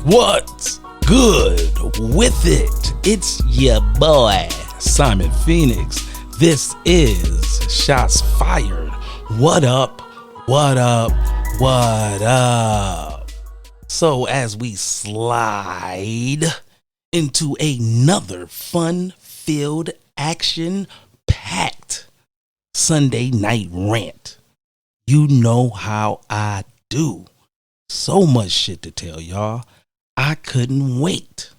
What's good with it? It's your boy, Simon Phoenix. This is Shots Fired. What up? What up? What up? So as we slide into another fun-filled, action-packed Sunday night rant, you know how I do. So much shit to tell y'all. I couldn't wait.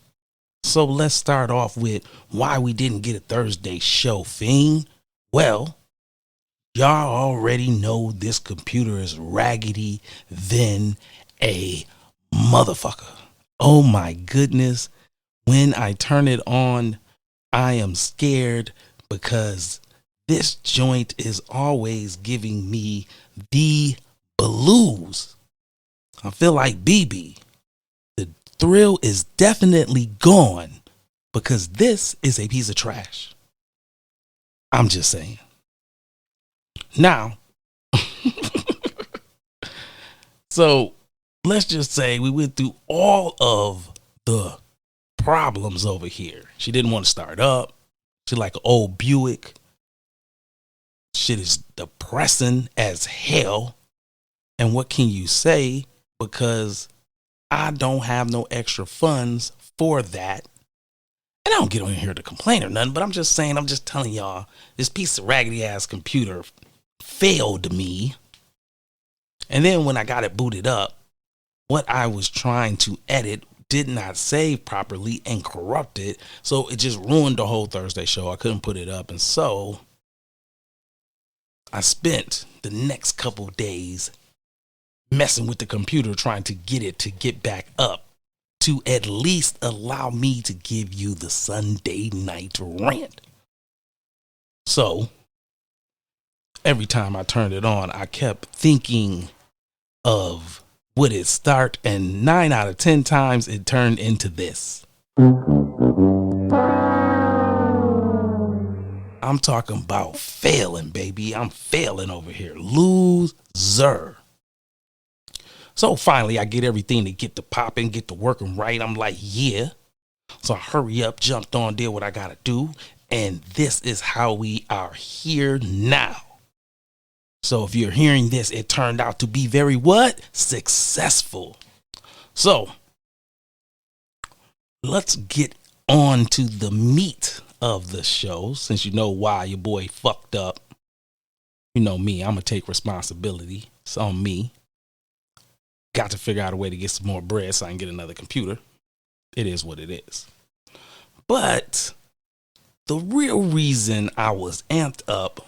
So let's start off with why we didn't get a Thursday show, fiend. Well, y'all already know this computer is raggedy than a motherfucker. Oh my goodness. When I turn it on, I am scared because this joint is always giving me the blues. I feel like BB. The thrill is definitely gone because this is a piece of trash. I'm just saying. Now, so let's just say we went through all of the problems over here. She didn't want to start up. She like an old Buick. Shit is depressing as hell. And what can you say? Because I don't have no extra funds for that. And I don't get on here to complain or nothing, but I'm just saying, I'm just telling y'all, this piece of raggedy ass computer failed me. And then when I got it booted up, what I was trying to edit did not save properly and corrupted. So it just ruined the whole Thursday show. I couldn't put it up. And so I spent the next couple days messing with the computer, trying to get it to get back up to at least allow me to give you the Sunday night rant. So every time I turned it on, I kept thinking of would it start, and 9 out of 10 times it turned into this. I'm talking about failing, baby. I'm failing over here. Loser. So finally, I get everything to get to popping, get to working right. I'm like, yeah. So I hurry up, jumped on, did what I got to do. And this is how we are here now. So if you're hearing this, it turned out to be very what? Successful. So let's get on to the meat of the show. Since you know why your boy fucked up. You know me, I'm going to take responsibility. It's on me. Got to figure out a way to get some more bread so I can get another computer. It is what it is. But the real reason I was amped up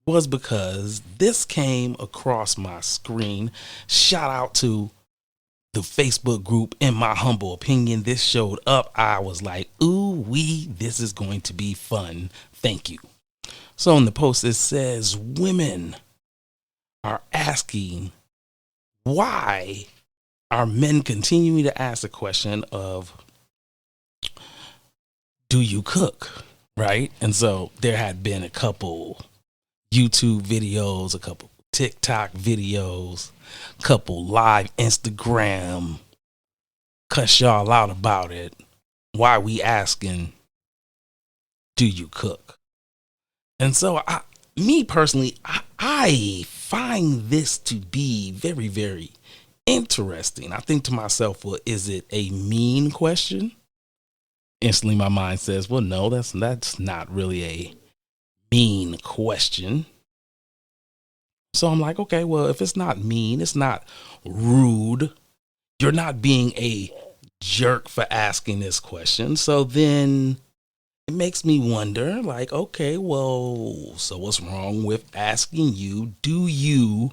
was because this came across my screen. Shout out to the Facebook group. In my humble opinion, this showed up. I was like, ooh wee, this is going to be fun. Thank you. So in the post it says, women are asking, why are men continuing to ask the question of, do you cook? Right? And so there had been a couple YouTube videos, a couple TikTok videos, a couple live Instagram, cuss y'all out about it. Why we asking, do you cook? And so me personally, I find this to be very, very interesting. I think to myself, well, is it a mean question? Instantly my mind says, well, no, that's not really a mean question. So I'm like, okay, well, if it's not mean, it's not rude. You're not being a jerk for asking this question. So then it makes me wonder, like, okay, well, so what's wrong with asking you, do you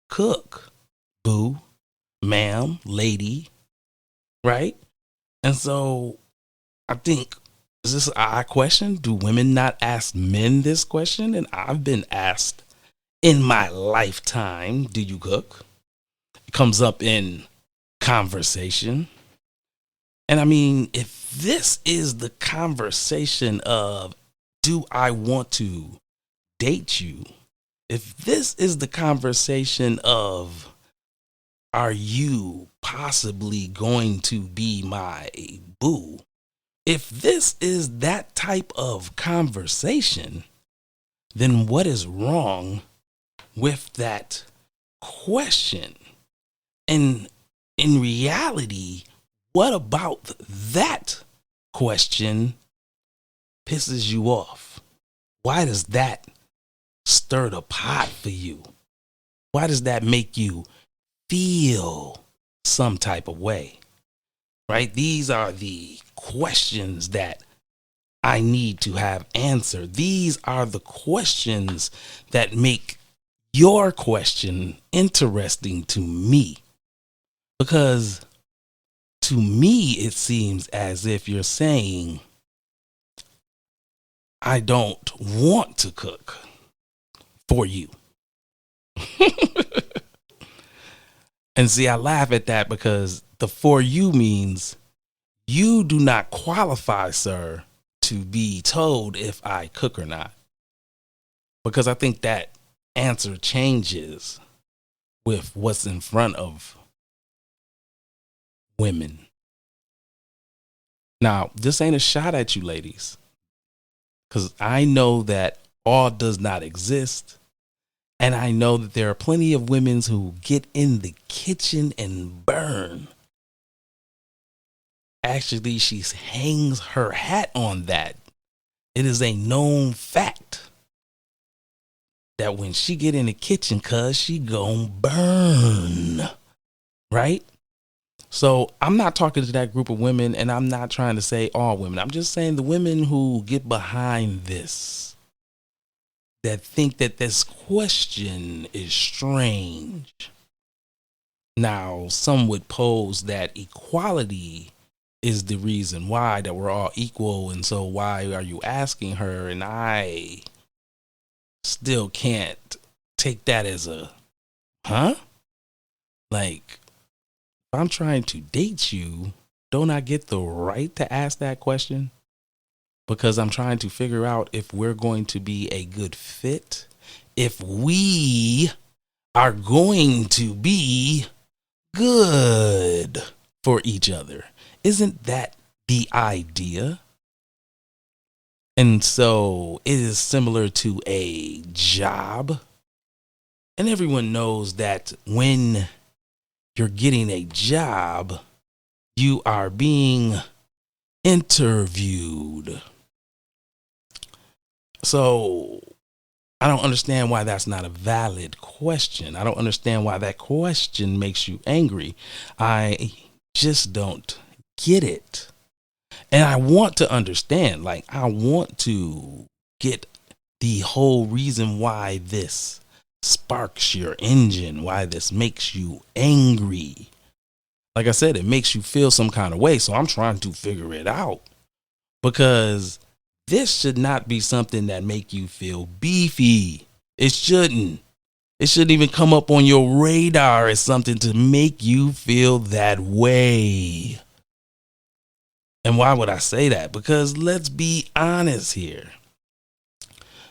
cook? Boo, ma'am, lady, right? And so I think, is this an odd question? Do women not ask men this question? And I've been asked in my lifetime, do you cook? It comes up in conversation. And I mean, if this is the conversation of, do I want to date you? If this is the conversation of, are you possibly going to be my boo? If this is that type of conversation, then what is wrong with that question? And in reality, what about that question pisses you off? Why does that stir the pot for you? Why does that make you feel some type of way? Right? These are the questions that I need to have answered. These are the questions that make your question interesting to me. Because to me, it seems as if you're saying, I don't want to cook for you. And see, I laugh at that because the for you means you do not qualify, sir, to be told if I cook or not. Because I think that answer changes with what's in front of women. Now, this ain't a shot at you ladies, because I know that all does not exist. And I know that there are plenty of women who get in the kitchen and burn. Actually, she hangs her hat on that. It is a known fact that when she get in the kitchen, cuz she gon' burn. Right? So I'm not talking to that group of women, and I'm not trying to say all women. I'm just saying the women who get behind this, that think that this question is strange. Now, some would pose that equality is the reason why, that we're all equal, and so why are you asking her? And I still can't take that as a, huh? Like, if I'm trying to date you, don't I get the right to ask that question? Because I'm trying to figure out if we're going to be a good fit, if we are going to be good for each other. Isn't that the idea? And so it is similar to a job. And everyone knows that when you're getting a job, you are being interviewed. So I don't understand why that's not a valid question. I don't understand why that question makes you angry. I just don't get it. And I want to understand, like, I want to get the whole reason why this sparks your engine, why this makes you angry. Like I said, it makes you feel some kind of way. So I'm trying to figure it out, because this should not be something that make you feel beefy. It shouldn't. It shouldn't even come up on your radar as something to make you feel that way. And why would I say that? Because let's be honest here.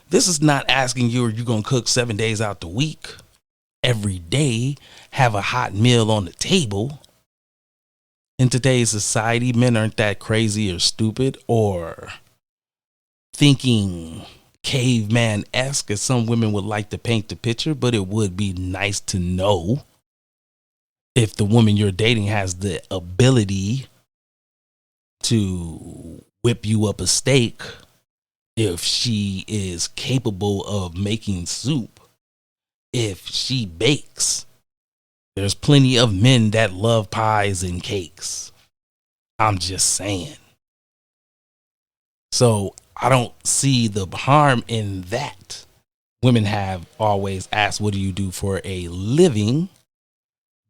This is not asking you, are you going to cook 7 days out the week, every day, have a hot meal on the table? In today's society, men aren't that crazy or stupid or thinking caveman-esque as some women would like to paint the picture, but it would be nice to know if the woman you're dating has the ability to whip you up a steak, if she is capable of making soup, if she bakes. There's plenty of men that love pies and cakes. I'm just saying. So I don't see the harm in that. Women have always asked, what do you do for a living?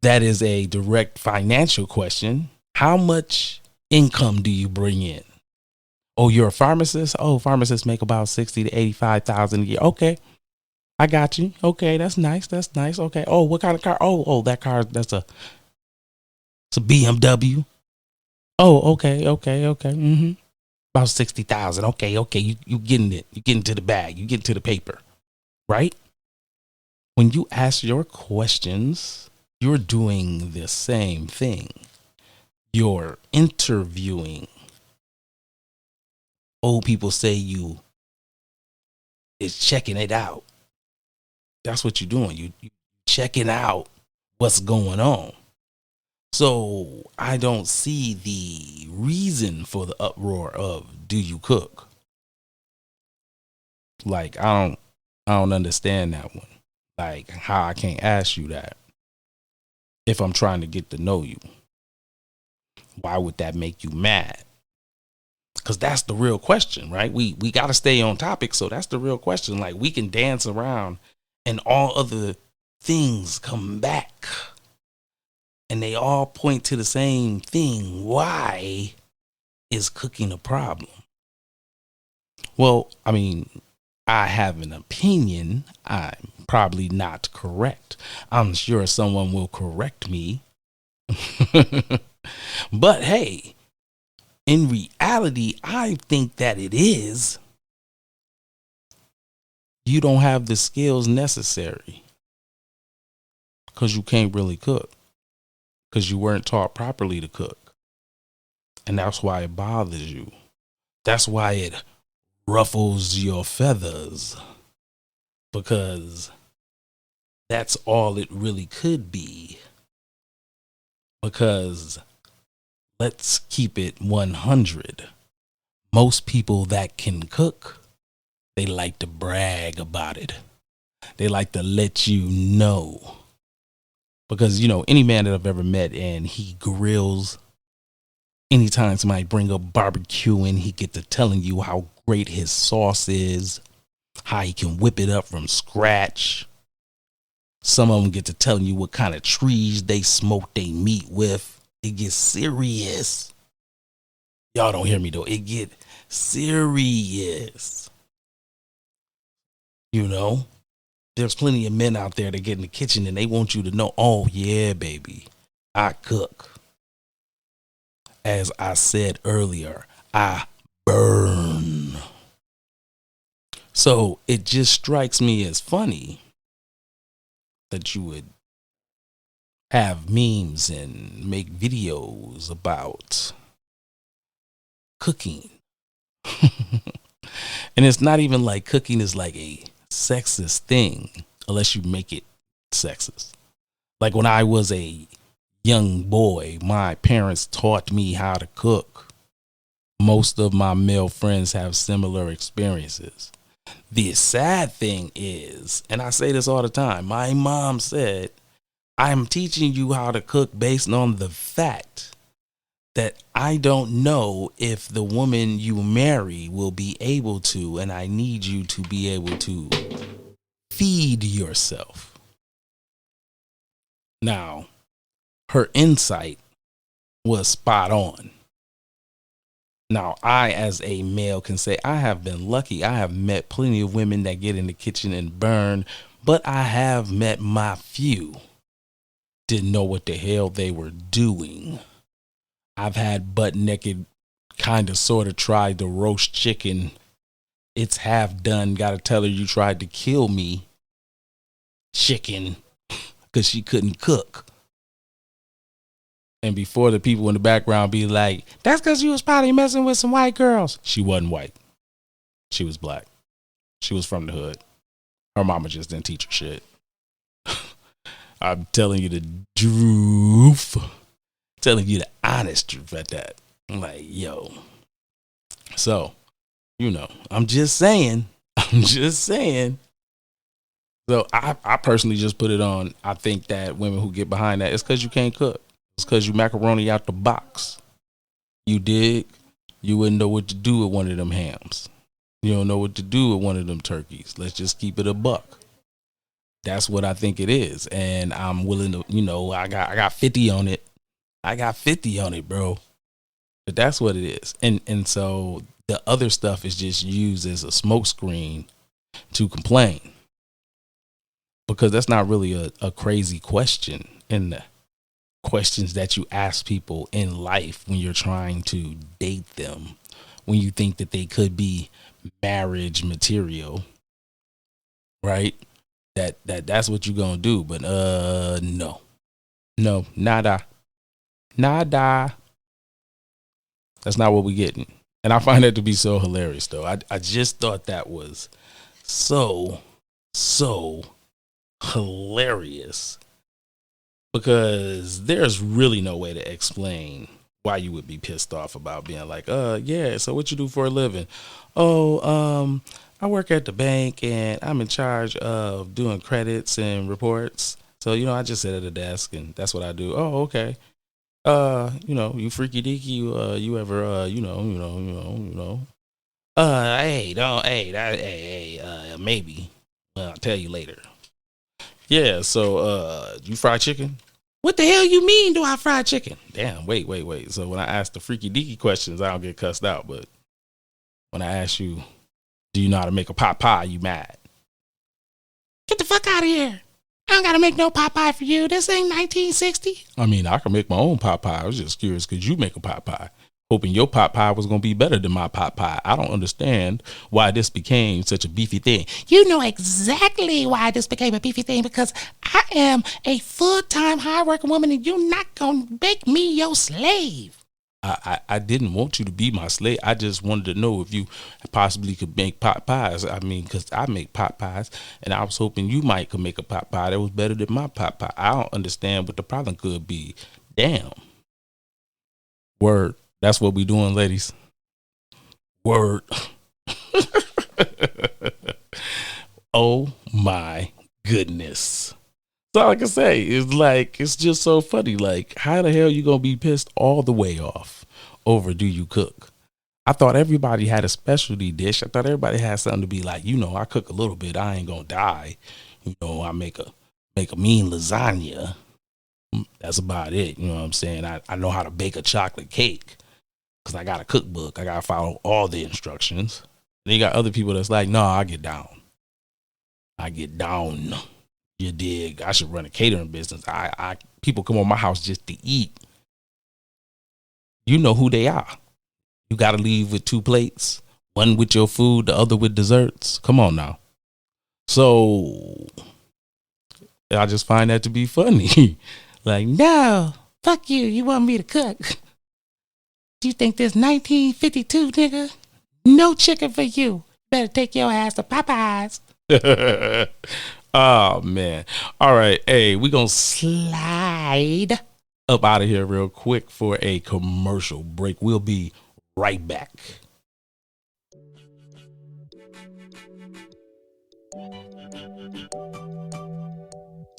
That is a direct financial question. How much income do you bring in? Oh, you're a pharmacist? Oh, pharmacists make about 60 to 85,000 a year. Okay. I got you. Okay, that's nice. That's nice. Okay. Oh, what kind of car? Oh, that car, it's a BMW. Oh, okay. Mm-hmm. About 60,000. Okay. You getting it. You getting to the bag. You getting to the paper. Right? When you ask your questions, you're doing the same thing. You're interviewing. Old people say you is checking it out. That's what you're doing. You checking out what's going on. So I don't see the reason for the uproar of do you cook? Like I don't understand that one. Like how I can't ask you that if I'm trying to get to know you. Why would that make you mad? Because that's the real question, right? We got to stay on topic. So that's the real question. Like we can dance around and all other things come back and they all point to the same thing. Why is cooking a problem? Well, I mean, I have an opinion. I'm probably not correct. I'm sure someone will correct me. But hey, in reality, I think that it is. You don't have the skills necessary because you can't really cook because you weren't taught properly to cook. And that's why it bothers you. That's why it ruffles your feathers, because that's all it really could be. Because let's keep it 100. Most people that can cook, they like to brag about it. They like to let you know. Because, any man that I've ever met and he grills, anytime somebody bring up barbecue and he get to telling you how great his sauce is, how he can whip it up from scratch. Some of them get to telling you what kind of trees they smoke their meat with. It gets serious. Y'all don't hear me though. It get serious. There's plenty of men out there that get in the kitchen and they want you to know, oh yeah, baby, I cook. As I said earlier, I burn. So it just strikes me as funny that you would have memes and make videos about cooking. And it's not even like cooking is like a sexist thing unless you make it sexist. Like when I was a young boy, my parents taught me how to cook. Most of my male friends have similar experiences. The sad thing is, and I say this all the time, my mom said, I'm teaching you how to cook based on the fact that I don't know if the woman you marry will be able to, and I need you to be able to feed yourself. Now, her insight was spot on. Now, I, as a male, can say I have been lucky. I have met plenty of women that get in the kitchen and burn, but I have met my few didn't know what the hell they were doing. I've had butt naked, kind of sort of tried to roast chicken. It's half done. Got to tell her you tried to kill me. Chicken, because she couldn't cook. And before the people in the background be like, that's because you was probably messing with some white girls. She wasn't white. She was black. She was from the hood. Her mama just didn't teach her shit. I'm telling you the truth. Telling you the honest truth at that. I'm like, yo. So, I'm just saying. So I personally just put it on. I think that women who get behind that, it's because you can't cook. It's because you macaroni out the box. You dig? You wouldn't know what to do with one of them hams. You don't know what to do with one of them turkeys. Let's just keep it a buck. That's what I think it is. And I'm willing to, I got 50 on it. I got 50 on it, bro. But that's what it is. And so the other stuff is just used as a smokescreen to complain. Because that's not really a crazy question in the questions that you ask people in life when you're trying to date them, when you think that they could be marriage material, right? That's what you're gonna do. But no, No, nada. Nada. That's not what we're getting. And I find that to be so hilarious, though. I just thought that was so hilarious, because there's really no way to explain why you would be pissed off about being like, yeah, so what you do for a living? Oh, I work at the bank and I'm in charge of doing credits and reports. So, I just sit at a desk and that's what I do. Oh, okay. You freaky deaky, you ever, maybe. Well, I'll tell you later. Yeah, so, you fry chicken? What the hell you mean, do I fry chicken? Damn, wait. So when I ask the freaky deaky questions, I don't get cussed out. But when I ask you, do you know how to make a pot pie, you mad. Get the fuck out of here. I don't got to make no pot pie for you. This ain't 1960. I mean, I can make my own pot pie. I was just curious, could you make a pot pie? Hoping your pot pie was going to be better than my pot pie. I don't understand why this became such a beefy thing. You know exactly why this became a beefy thing, because I am a full-time hard-working woman and you're not going to make me your slave. I didn't want you to be my slave. I just wanted to know if you possibly could make pot pies. I mean, because I make pot pies, and I was hoping you might could make a pot pie that was better than my pot pie. I don't understand what the problem could be. Damn. Word. That's what we doing, ladies. Word. Oh my goodness. So all I can say is, like, it's just so funny. Like, how the hell you gonna be pissed all the way off over do you cook? I thought everybody had a specialty dish. I thought everybody had something to be like, I cook a little bit. I ain't gonna die. I make a mean lasagna. That's about it. You know what I'm saying? I know how to bake a chocolate cake because I got a cookbook. I gotta follow all the instructions. Then you got other people that's like, no, I get down. You dig? I should run a catering business. People come on my house just to eat. You know who they are. You got to leave with 2 plates, one with your food, the other with desserts. Come on now. So I just find that to be funny. Like, no, fuck you. You want me to cook? Do you think this 1952, nigga? No chicken for you. Better take your ass to Popeyes. Oh, man. All right. Hey, we're going to slide up out of here real quick for a commercial break. We'll be right back.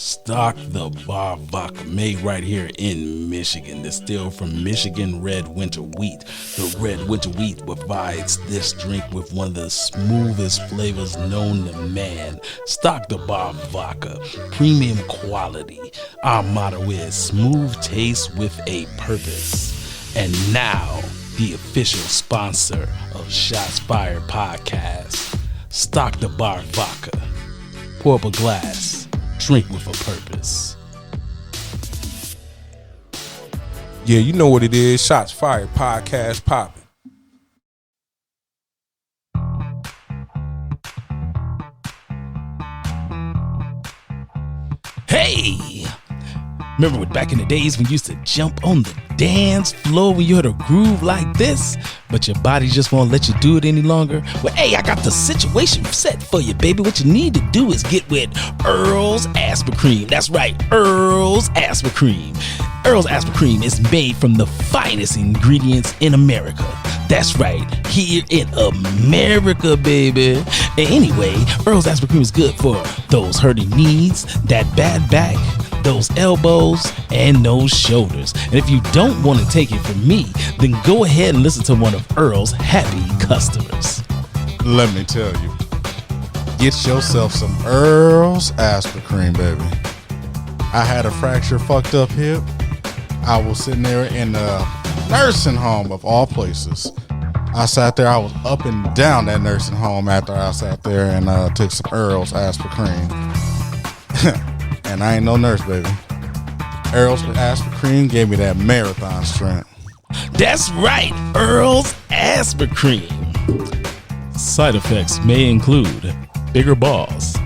Stock the Bar Vodka, made right here in Michigan. Distilled from Michigan red winter wheat. The red winter wheat provides this drink with one of the smoothest flavors known to man. Stock the Bar Vodka, premium quality. Our motto is smooth taste with a purpose. And now, the official sponsor of Shots Fired Podcast. Stock the Bar Vodka. Pour up a glass. Drink with a purpose. Yeah, you know what it is. Shots Fired Podcast popping. Hey! Remember back in the days when you used to jump on the dance floor when you heard a groove like this, but your body just won't let you do it any longer? Well, hey, I got the situation set for you, baby. What you need to do is get with Earl's Aspirin Cream. That's right, Earl's Aspirin Cream. Earl's Aspirin Cream is made from the finest ingredients in America. That's right, here in America, baby. And anyway, Earl's Aspirin Cream is good for those hurting knees, that bad back, those elbows, and those shoulders. And if you don't want to take it from me, then go ahead and listen to one of Earl's happy customers. Let me tell you, get yourself some Earl's Aspirin Cream, baby. I had a fracture, fucked up hip. I was sitting there in a nursing home of all places. I sat there, I was up and down that nursing home after I sat there and took some Earl's Aspirin Cream. And I ain't no nurse, baby. Earl's Aspirin Cream gave me that marathon strength. That's right, Earl's Aspirin Cream. Side effects may include bigger balls,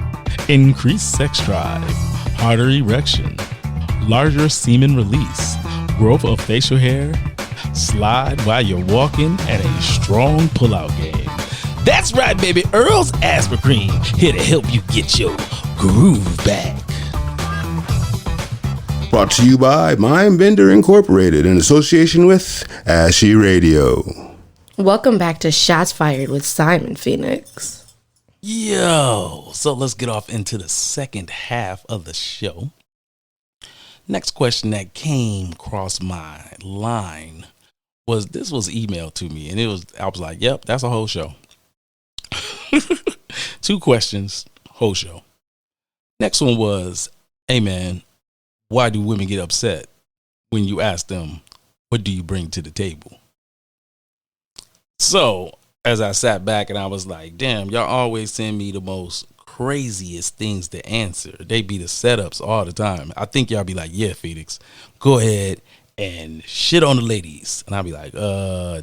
increased sex drive, harder erection, larger semen release, growth of facial hair, slide while you're walking, and a strong pullout game. That's right, baby. Earl's Aspirin Cream, here to help you get your groove back. Brought to you by Mind Bender Incorporated in association with Ashy Radio. Welcome back to Shots Fired with Simon Phoenix. Yo, so let's get off into the second half of the show. Next question that came across my line was emailed to me, and I was like, yep, that's a whole show. 2 questions, whole show. Next one was, hey man, why do women get upset when you ask them, what do you bring to the table? So as I sat back and I was like, damn, y'all always send me the most craziest things to answer. They be the setups all the time. I think y'all be like, yeah, Phoenix, go ahead and shit on the ladies. And I'll be like,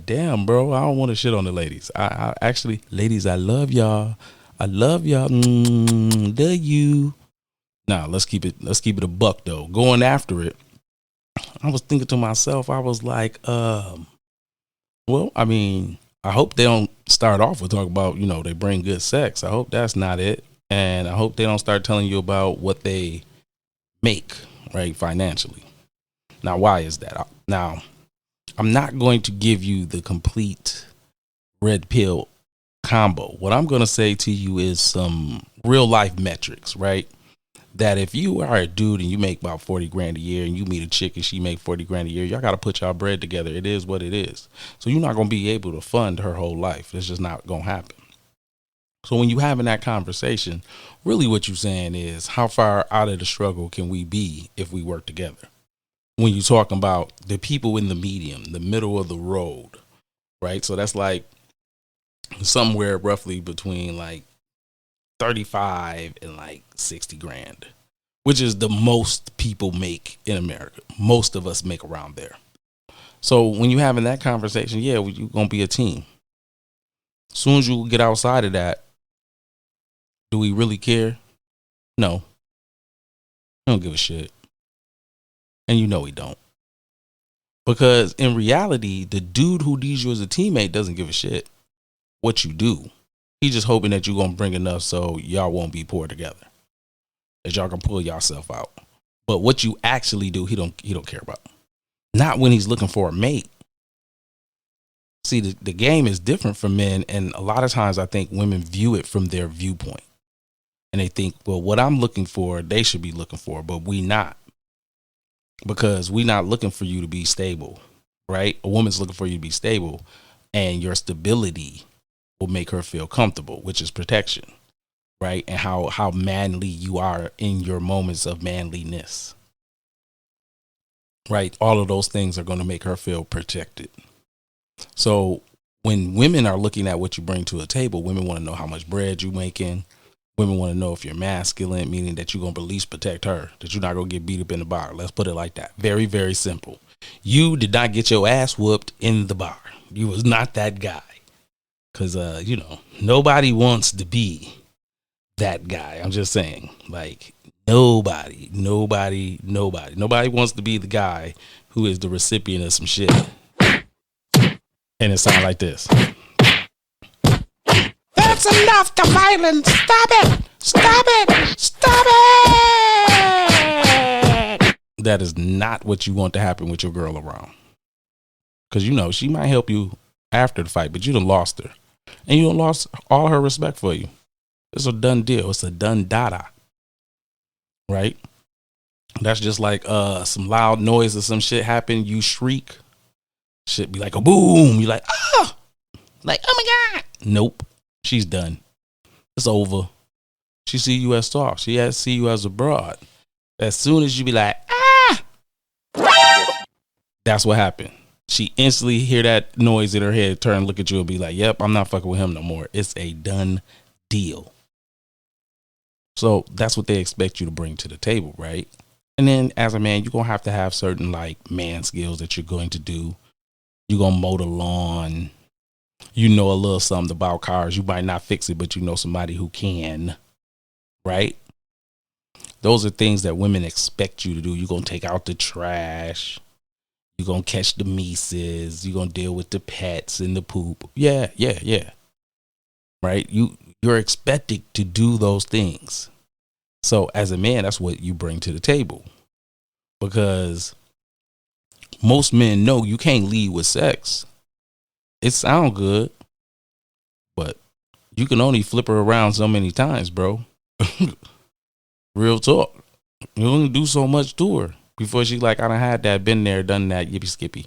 damn, bro, I don't want to shit on the ladies. I actually, ladies, I love y'all. I love y'all. Do you? Nah, let's keep it a buck though. Going after it, I was thinking to myself, I was like, well, I mean, I hope they don't start off with talking about, they bring good sex. I hope that's not it. And I hope they don't start telling you about what they make, right, financially. Now, why is that? Now, I'm not going to give you the complete red pill combo. What I'm going to say to you is some real life metrics, right? That if you are a dude and you make about 40 grand a year and you meet a chick and she make 40 grand a year, y'all got to put y'all bread together. It is what it is. So you're not going to be able to fund her whole life. It's just not going to happen. So when you having that conversation, really what you're saying is, how far out of the struggle can we be if we work together? When you're talking about the people in the medium, the middle of the road, right? So that's like somewhere roughly between like 35 and like 60 grand, which is the most people make in America. Most of us make around there. So when you're having that conversation, yeah, you're going to be a team. As soon as you get outside of that, do we really care? No. We don't give a shit. And we don't. Because in reality, the dude who needs you as a teammate doesn't give a shit what you do. He's just hoping that you're going to bring enough so y'all won't be poor together, that y'all can pull yourself out. But what you actually do, he don't care about. Not when he's looking for a mate. See, the game is different for men, and a lot of times I think women view it from their viewpoint. And they think, well, what I'm looking for, they should be looking for, but we not. Because we not looking for you to be stable, right? A woman's looking for you to be stable, and your stability will make her feel comfortable, which is protection, right? And how manly you are in your moments of manliness, right? All of those things are going to make her feel protected. So when women are looking at what you bring to a table, women want to know how much bread you're making. Women want to know if you're masculine, meaning that you're going to at least protect her, that you're not going to get beat up in the bar. Let's put it like that. Very, very simple. You did not get your ass whooped in the bar. You was not that guy. Because, nobody wants to be that guy. I'm just saying, like, nobody wants to be the guy who is the recipient of some shit. And it sounds like this. That's enough, the violence. Stop it. Stop it. Stop it. That is not what you want to happen with your girl around. Because, she might help you after the fight, but you done lost her. And you done lost all her respect for you. It's a done deal. It's a done dada. Right? That's just like some loud noise or some shit happen. You shriek. Shit be like a boom. You're like, oh. Like, oh my God. Nope. She's done. It's over. She see you as soft. She has to see you as a broad. As soon as you be like, ah. That's what happened. She instantly hear that noise in her head, turn, look at you and be like, yep, I'm not fucking with him no more. It's a done deal. So that's what they expect you to bring to the table, right? And then as a man, you're going to have certain like man skills that you're going to do. You're going to mow the lawn. You know a little something about cars. You might not fix it, but you know somebody who can, right? Those are things that women expect you to do. You're going to take out the trash. You're going to catch the mices. You're going to deal with the pets and the poop. Yeah. Right? You're expected to do those things. So as a man, that's what you bring to the table. Because most men know you can't lead with sex. It sounds good, but you can only flip her around so many times, bro. Real talk. You only do so much to her before she like, I done had that, been there, done that, yippee skippy.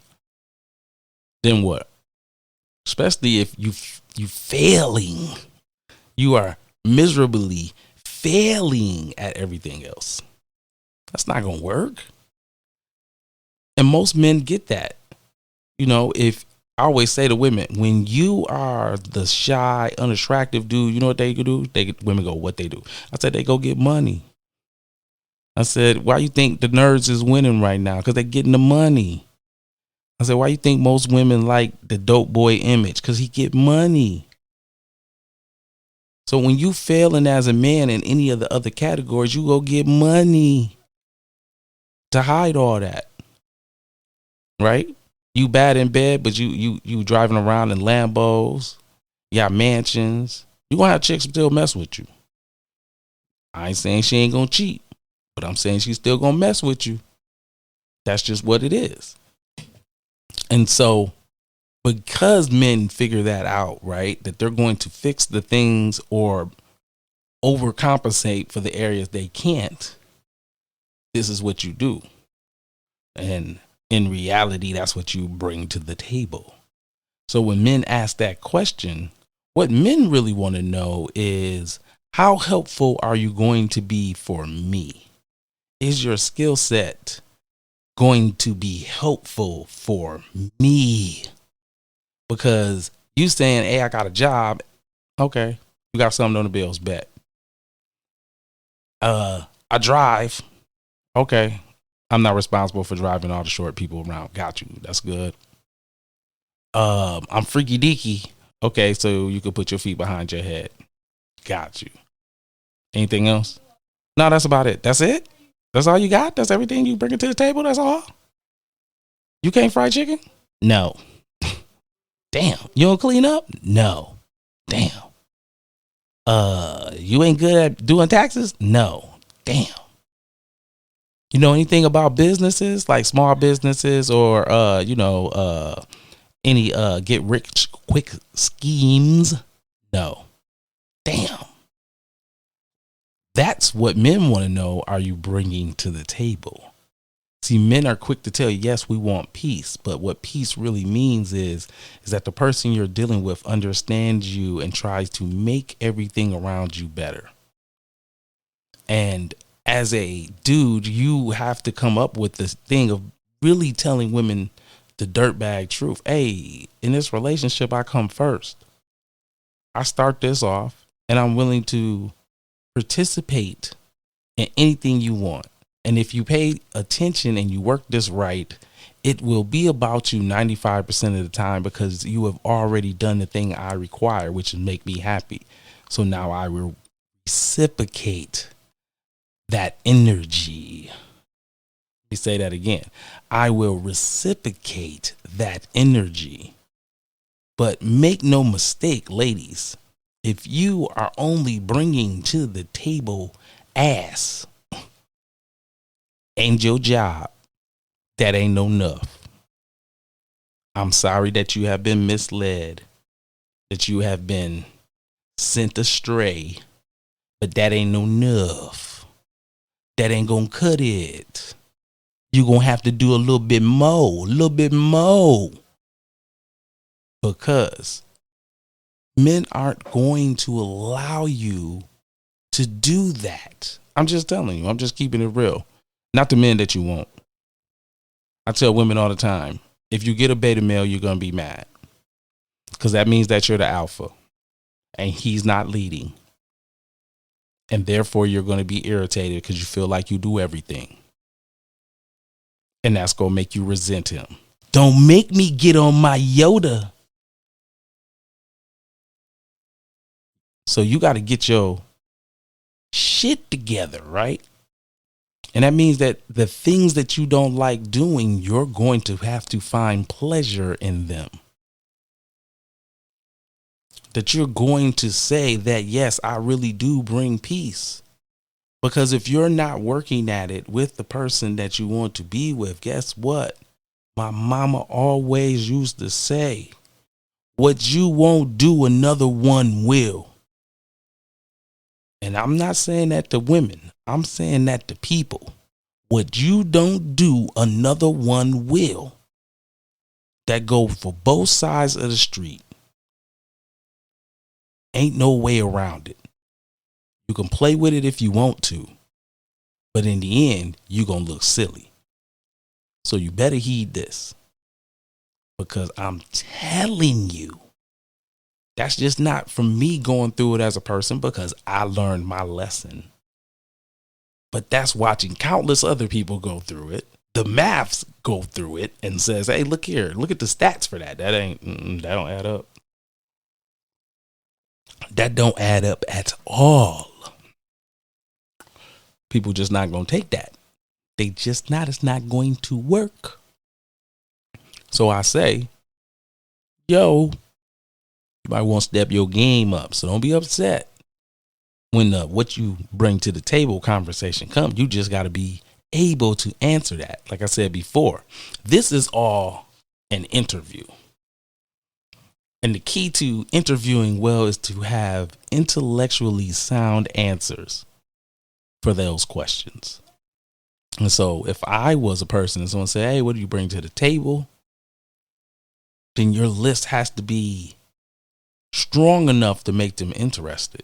Then what? Especially if you failing. You are miserably failing at everything else. That's not gonna work. And most men get that. You know, if I always say to women, when you are the shy, unattractive dude, you know what they could do? Women go, what they do? I said, they go get money. I said, why you think the nerds is winning right now? Because they're getting the money. I said, why you think most women like the dope boy image? Because he get money. So when you failing as a man in any of the other categories, you go get money to hide all that. Right? You bad in bed, but you driving around in Lambos, you got mansions. You gonna have chicks still mess with you. I ain't saying she ain't gonna cheat, but I'm saying she's still gonna mess with you. That's just what it is. And so, because men figure that out, right, that they're going to fix the things or overcompensate for the areas they can't, this is what you do. And in reality, that's what you bring to the table. So when men ask that question, what men really want to know is, how helpful are you going to be for me? Is your skill set going to be helpful for me? Because you saying, hey, I got a job. Okay. You got something on the bills, bet. I drive. Okay. I'm not responsible for driving all the short people around. Got you. That's good. I'm freaky deaky. Okay, so you could put your feet behind your head. Got you. Anything else? No, that's about it. That's it? That's all you got? That's everything you bring it to the table? That's all? You can't fry chicken? No. Damn. You don't clean up? No. Damn. You ain't good at doing taxes? No. Damn. You know anything about businesses, like small businesses or any get rich quick schemes? No. Damn. That's what men want to know. Are you bringing to the table? See, men are quick to tell you, yes, we want peace. But what peace really means is that the person you're dealing with understands you and tries to make everything around you better. And as a dude, you have to come up with this thing of really telling women the dirtbag truth. Hey, in this relationship, I come first. I start this off and I'm willing to participate in anything you want. And if you pay attention and you work this right, it will be about you 95% of the time because you have already done the thing I require, which is make me happy. So now I will reciprocate that energy. Let me say that again. I will reciprocate that energy. But make no mistake, ladies, if you are only bringing to the table ass and your job, that ain't no enough. I'm sorry that you have been misled, that you have been sent astray, but that ain't no enough. That ain't gonna cut it. You're gonna have to do a little bit more, because men aren't going to allow you to do that. I'm just telling you, I'm just keeping it real. Not the men that you want. I tell women all the time, if you get a beta male, you're going to be mad. Because that means that you're the alpha and he's not leading. And therefore, you're going to be irritated because you feel like you do everything. And that's going to make you resent him. Don't make me get on my Yoda. So you got to get your shit together, right? And that means that the things that you don't like doing, you're going to have to find pleasure in them. That you're going to say that, yes, I really do bring peace. Because if you're not working at it with the person that you want to be with, guess what? My mama always used to say, what you won't do, another one will. And I'm not saying that to women. I'm saying that to people. What you don't do, another one will. That go for both sides of the street. Ain't no way around it. You can play with it if you want to, but in the end, you're going to look silly. So you better heed this, because I'm telling you, that's just not from me going through it as a person, because I learned my lesson. But that's watching countless other people go through it. The maths go through it and says, hey, look here, look at the stats for that. That don't add up. That don't add up at all. People just not going to take that. They just not, it's not going to work. So I say, yo, you might want to step your game up. So don't be upset when what you bring to the table conversation comes. You just got to be able to answer that. Like I said before, this is all an interview. And the key to interviewing well is to have intellectually sound answers for those questions. And so if I was a person and someone said, hey, what do you bring to the table? Then your list has to be strong enough to make them interested.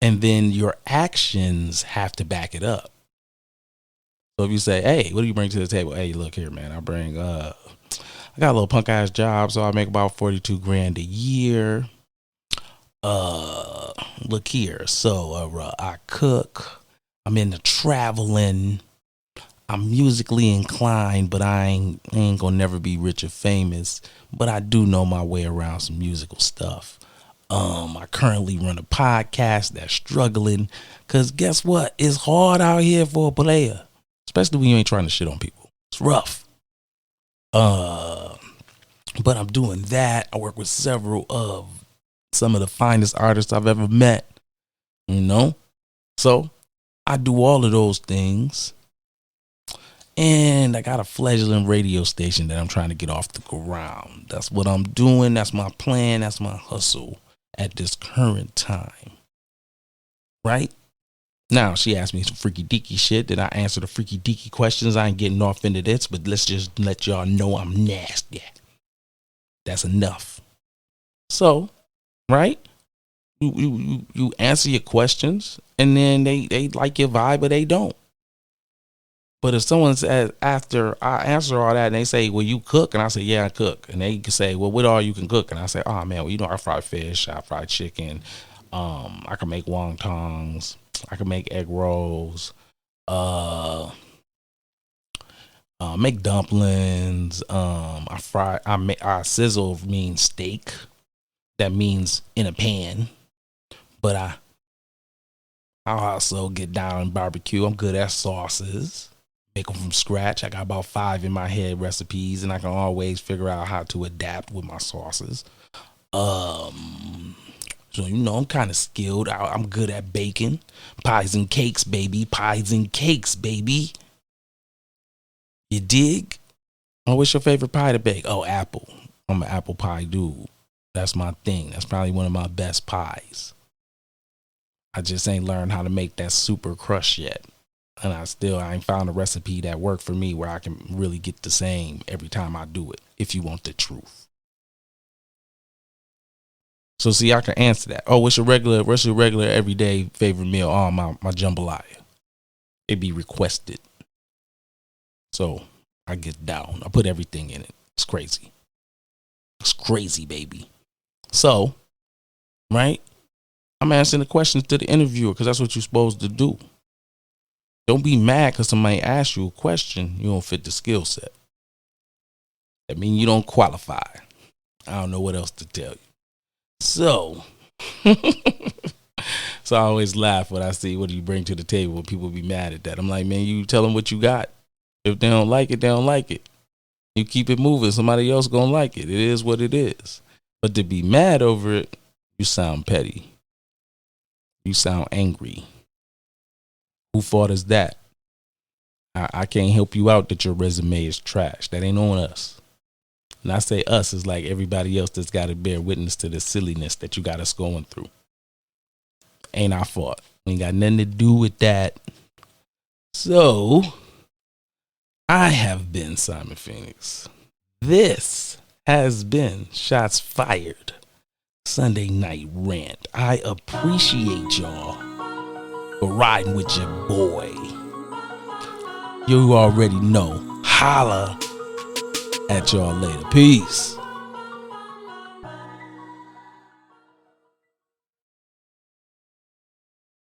And then your actions have to back it up. So if you say, hey, what do you bring to the table? Hey, look here, man, I got a little punk ass job, so I make about 42 grand a year. Look here. So I cook. I'm into traveling. I'm musically inclined, but I ain't gonna never be rich or famous. But I do know my way around some musical stuff. I currently run a podcast that's struggling, because guess what? It's hard out here for a player, especially when you ain't trying to shit on people. It's rough. But I'm doing that. I work with several of some of the finest artists I've ever met, you know? So I do all of those things. And I got a fledgling radio station that I'm trying to get off the ground. That's what I'm doing. That's my plan. That's my hustle at this current time. Right? Now, she asked me some freaky deaky shit. Did I answer the freaky deaky questions? I ain't getting off into this, but let's just let y'all know I'm nasty. That's enough. So, right? You answer your questions, and then they like your vibe, but they don't. But if someone says, after I answer all that and they say, well, you cook? And I say, yeah, I cook. And they can say, well, what all you can cook? And I say, oh, man, well, you know, I fry fish, I fry chicken. I can make wontons. I can make egg rolls. Make dumplings. I sizzle means steak. That means in a pan. But I'll also get down on barbecue. I'm good at sauces. Make them from scratch. I got about 5 in my head recipes, and I can always figure out how to adapt with my sauces. So, you know, I'm kind of skilled. I'm good at baking. Pies and cakes, baby. Pies and cakes, baby. You dig? Oh, what's your favorite pie to bake? Oh, apple. I'm an apple pie dude. That's my thing. That's probably one of my best pies. I just ain't learned how to make that super crust yet. And I ain't found a recipe that worked for me where I can really get the same every time I do it, if you want the truth. So see, I can answer that. Oh, what's your regular everyday favorite meal? Oh, my jambalaya. It be requested. So I get down. I put everything in it. It's crazy. It's crazy, baby. So, right? I'm answering the questions to the interviewer, because that's what you're supposed to do. Don't be mad because somebody asks you a question. You don't fit the skill set. That means you don't qualify. I don't know what else to tell you. So, So I always laugh when I see what do you bring to the table when people be mad at that. I'm like, man, you tell them what you got. If they don't like it, they don't like it. You keep it moving. Somebody else gonna like it. It is what it is. But to be mad over it, you sound petty. You sound angry. Who fault is that? I can't help you out that your resume is trash. That ain't on us. And I say us is like everybody else that's got to bear witness to the silliness that you got us going through. Ain't our fault. Ain't got nothing to do with that. So, I have been Simon Phoenix. This has been Shots Fired Sunday Night Rant. I appreciate y'all for riding with your boy. You already know. Holla at y'all later. Peace.